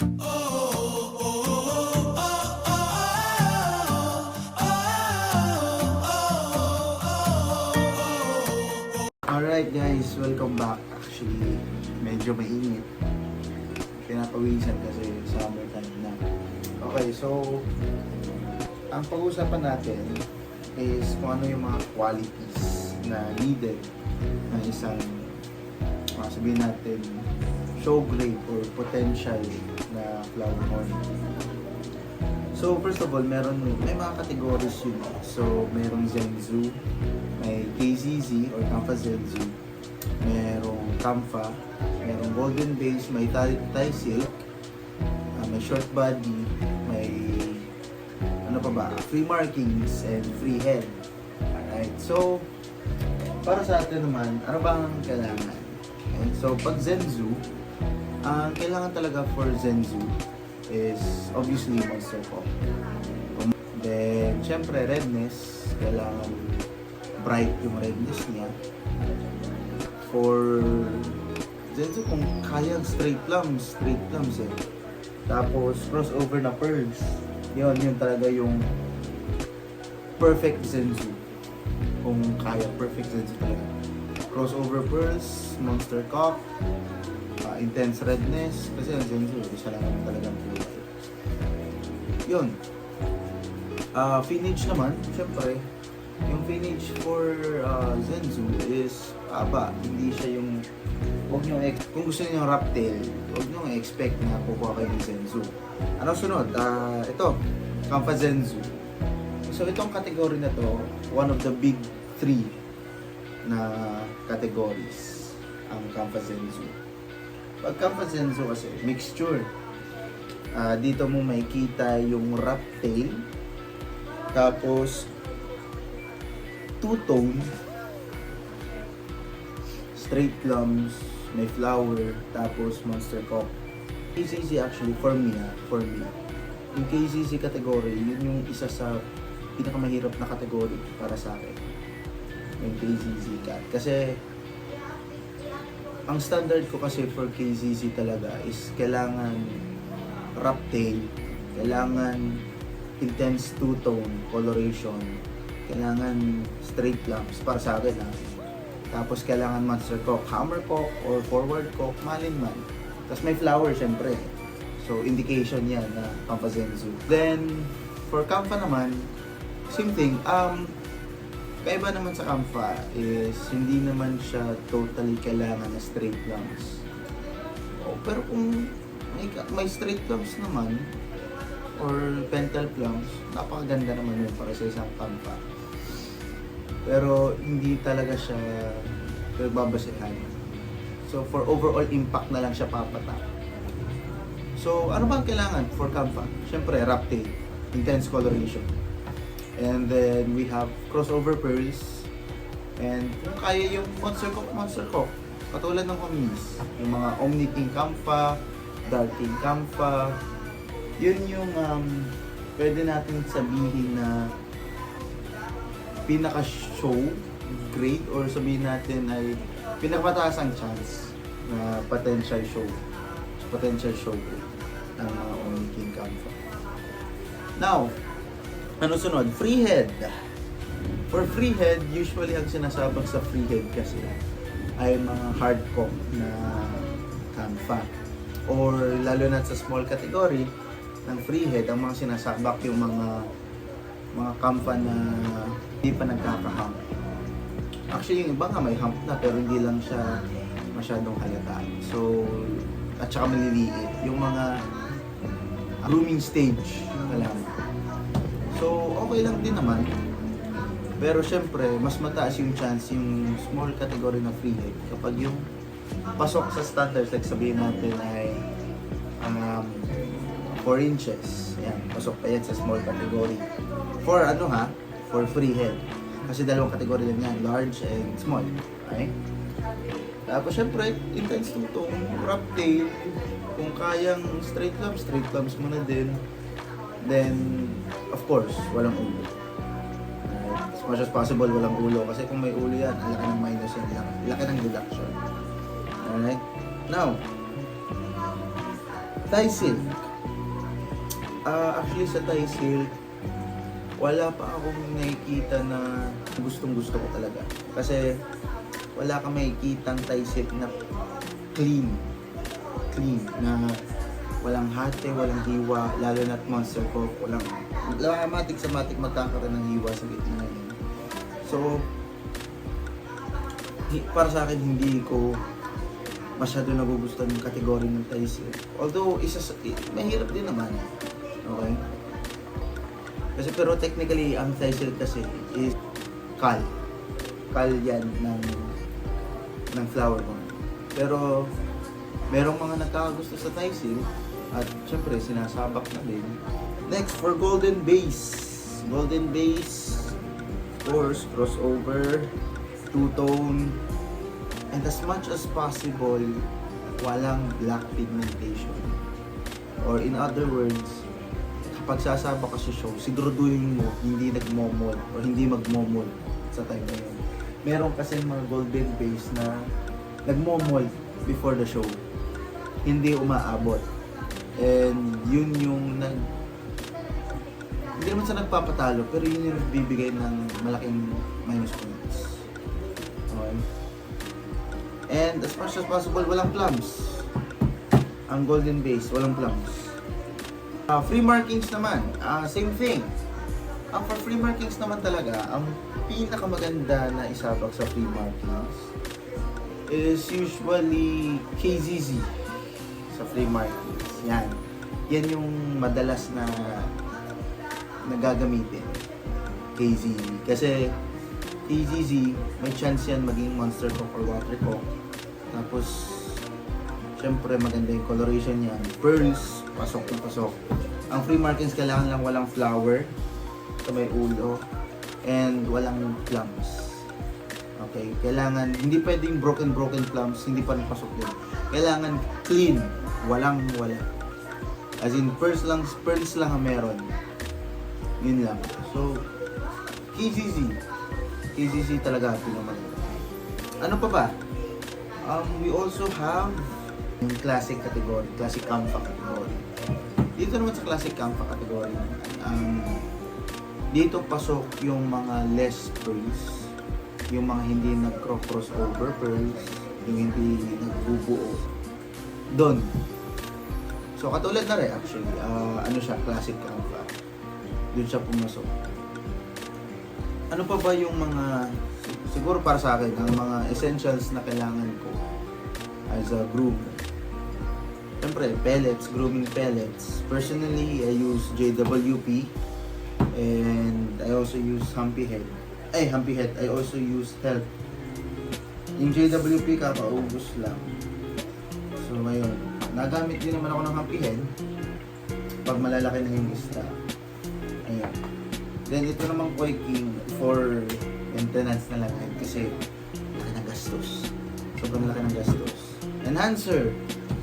Alright guys, welcome back. Actually, medyo mainit. Pinapawisan kasi summertime na. Okay, so ang pag-uusapan natin is kung ano yung mga qualities na needed ng isang sabihin natin show grade or potential na flower horn. So first of all, may mga categories yun. So merong Zenzu, may KZZ or Kampfa Zenzu, merong Kampfa, merong Golden Base, may Thai Silk, may short body, may ano pa ba, free markings and free head. Alright, so para sa atin naman, ano ba ang kailangan? Okay, so pag Zenzu, ang kailangan talaga for Zenzu is obviously monster pop. Then, syempre, redness. Kailangan bright yung redness niya. For Zenzu, kung kayang straight plums eh. Tapos, crossover na pearls. Yun talaga yung perfect Zenzu. Kung kaya, perfect Zenzu talaga. Crossover pearls, monster cup, intense redness, kasi ang Zenzu, isa lang naman talagang kulay. Yun. Finish naman, syempre, yung finish for Zenzu is hindi siya yung, kung gusto niyo yung wrap tail, huwag niyo expect na kukuha kayo ng Zenzu. Ano sunod? Ito, Kampfa Zenzu. So itong category na to, one of the big three na categories, ang Kampfa Zenzu. Pag Kampfa Zenzu kasi, mixture. Dito mo makikita yung wrap tail, tapos two-tone, straight plums, may flower, tapos monster cup. KZZ actually, for me, yung KZZ category, yun yung isa sa pinakamahirap na category para sa akin. Yung KZZ cat. Kasi ang standard ko kasi for KZZ talaga is kailangan wrap tail, kailangan intense two-tone coloration, kailangan straight plums para sa akin Tapos kailangan monster cock, hammer cock, or forward cock, malin man. Tapos may flower syempre. So indication yan na Kampfa Zenzu. Then for Kampfa naman, same thing. Kaiba naman sa Kampfa is hindi naman siya totally kailangan na straight plums. Pero kung may straight plums naman or pentel plums, napakaganda naman yun para sa isang Kampfa. Pero hindi talaga siya babasehan. So for overall impact na lang siya papatak. So ano ba ang kailangan for Kampfa? Siyempre wrap tail, intense coloration. And then we have crossover pearls. And kung kaya yung monster cock. Katulad ng Omnis. Yung mga Omni King Kampfa, Dark King Kampfa. Yun yung pwede natin sabihin na pinaka-show grade or sabihin natin ay pinaka-mataas ang chance na potential show grade ng mga Omni King Kampfa. Now, ano sunod? Free head. For free head, usually ang sinasabak sa free head kasi ay mga hard cock na Kampfa. Or lalo na sa small category ng free head, ang mga sinasabak yung mga Kampfa na hindi pa nagkaka-hump. Actually, yung iba nga may hump na pero hindi lang siya masyadong halata. So, at saka maliliit. Yung mga grooming stage na lang. So, okay lang din naman. Pero syempre, mas mataas yung chance yung small category na free head kapag yung pasok sa standards, like sabihin natin ay 4 inches. Yan, pasok pa yan sa small category. For free head. Kasi dalawang category lang yan, large and small. Okay? Tapos syempre, intense two-tone, wrap tail. Kung kayang straight plums mo na din. Then, of course, walang ulo. As much as possible, walang ulo. Kasi kung may ulo yan, ang laki ng minus yan. Laki ng deduction. Alright? Now, Thai silk. Actually sa Thai silk, wala pa akong nakikita na gustong gusto ko talaga. Kasi wala kang makikitang Thai silk na clean. Clean. Na walang hate, walang hiwa, lalo na't Monster Coke, walang matik sa matik magkakaroon ng hiwa sa gitna yun. So, para sa akin, hindi ko masyado nagugustuhan yung kategory ng Thai silk. Although, mahirap din naman. Okay? Kasi pero technically, ang Thai silk kasi is kal. Kal yan ng flower corn. Pero, merong mga nagkakagusto sa Thai silk at syempre sinasabak na din. Next, for golden base. Golden base, of course, crossover, two-tone, and as much as possible, walang black pigmentation. Or in other words, kapag sasabak ka sa show, siguraduhin mo hindi nagmomol o hindi magmomol sa time na yun. Meron kasi mga golden base na nagmomol before the show. Hindi umaabot. And yun yung hindi naman sa nagpapatalo, pero yun yung nagbibigay ng malaking minus points. Okay? And as much as possible, walang plums. Ang golden base, walang plums. Free markings naman, same thing. Ang for free markings naman talaga, ang pinakamaganda na isabak sa free markings is usually KZZ sa free markings. Yan yung madalas na nagagamitin. KZZ. Kasi KZZ, may chance yan maging Monster Coke or Water Coke. Tapos, syempre maganda yung coloration yan. Pearls, pasok na pasok. Ang free markings kailangan lang walang flower sa may ulo and walang plums. Okay? Kailangan, hindi pwedeng broken plums, hindi pa rin pasok din. Kailangan clean, walang wala. As in, pearls lang ang meron. Yun lang. So, KZZ talaga pinamaganda. Ano pa ba? We also have yung classic category, classic Canfa category. Dito naman sa classic Canfa category, dito pasok yung mga less pearls, yung mga hindi nag-crossover pearls, yung hindi nagbubuo. Doon. So, katulad na rin actually, ano siya, classic Canfa. Doon siya pumasok. Ano pa ba yung mga, siguro para sa akin, ang mga essentials na kailangan ko as a groomer? Siyempre, pellets, grooming pellets. Personally, I use JWP and I also use Humpy Head. I also use Health. Yung JWP, kakaubos lang. So, ngayon, nagamit din naman ako ng Humpy Head pag malalaki na yung isda. Ayan. Then, ito namang Koi King for maintenance na lang kasi laki ng gastos. Sobrang laki ng gastos. Enhancer.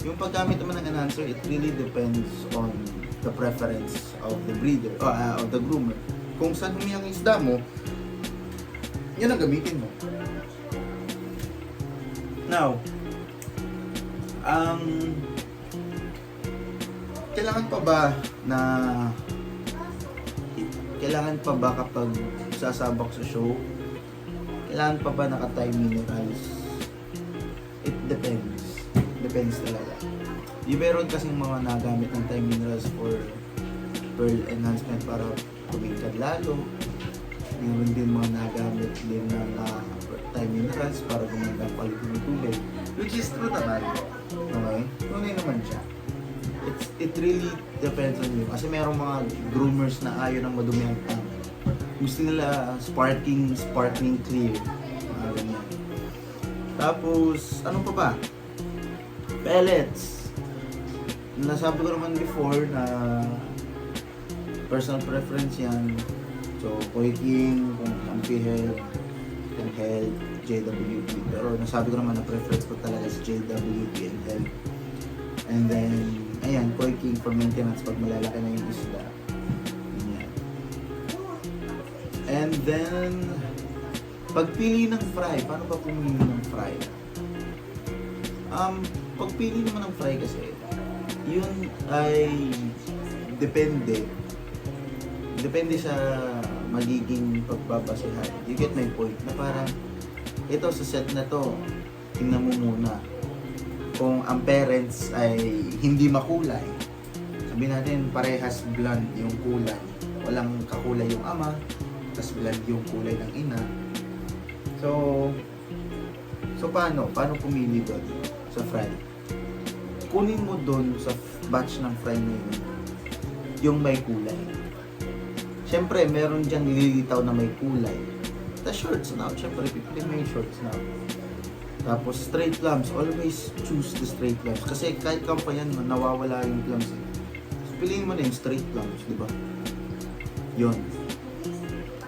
Yung paggamit naman ng enhancer, it really depends on the preference of the breeder, of the groomer. Kung saan humiyang isda mo, yun ang gamitin mo. Now, kailangan pa ba kapag sasabak sa show, kailangan pa ba naka-time minerals? It depends. Depends talaga. Yung meron kasing mga nagamit ng time minerals for pearl enhancement para tumingkad lalo. Meron din mga nagamit din ng time minerals para gumanda ang quality ng tubig. Which is true naman. Okay? Tunay naman siya. It really depends on you. Kasi merong mga groomers na ayaw ng madumi ang tank. Gusto nila sparkling clear. Mga ganyan. Tapos, ano pa ba? Pellets. Nasabi ko naman before na personal preference yan. So, Koi King, kung Humpy Head, kung Health, JWP. Pero nasabi ko naman na preference ko talaga sa JWP and Health. And then, ayan, Koi King for maintenance pag malalaki na yung isda. Ayan. And then, pagpili ng fry. Paano ba pumili ng fry? Pagpili naman ng fry kasi, Yun ay depende. Depende sa magiging pagbabasehan. You get my point? Na parang, ito sa set na to, tingnan mo muna. Kung ang parents ay hindi makulay, sabihin natin parehas blonde yung kulay. Walang kakulay yung ama, tas blonde yung kulay ng ina. So paano? Paano pumili doon sa fry? Kunin mo doon sa batch ng fry na yun, yung may kulay. Siyempre, meron diyang nililitaw na may kulay. The shorts now, siyempre, pipili mo yung shorts now. Tapos, straight clams. Always choose the straight clams. Kasi kahit kampa yan, nawawala yung clams eh. So, piliin mo na yung straight clams, di ba? Yun.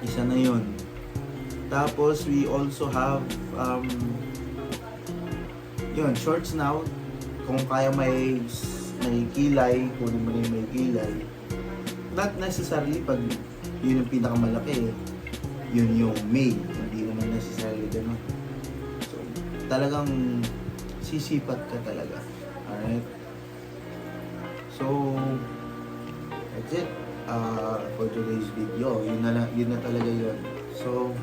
Isa na yun. Tapos, we also have, yun, shorts now. Kung kaya may kilay, kunin mo na yung may kilay. Not necessarily pag yun yung pinakamalaki, yun yung male. Hindi naman necessarily gano'n. So, talagang sisipat ka talaga. Alright? So, that's it. For today's video, yun na talaga yun. So,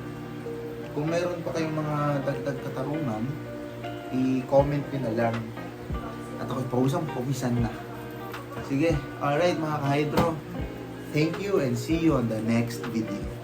kung meron pa kayong mga dagdag katarungan, i-comment nyo na lang. At ako'y pawisan na. Sige, alright mga ka-hydro. Thank you and see you on the next video.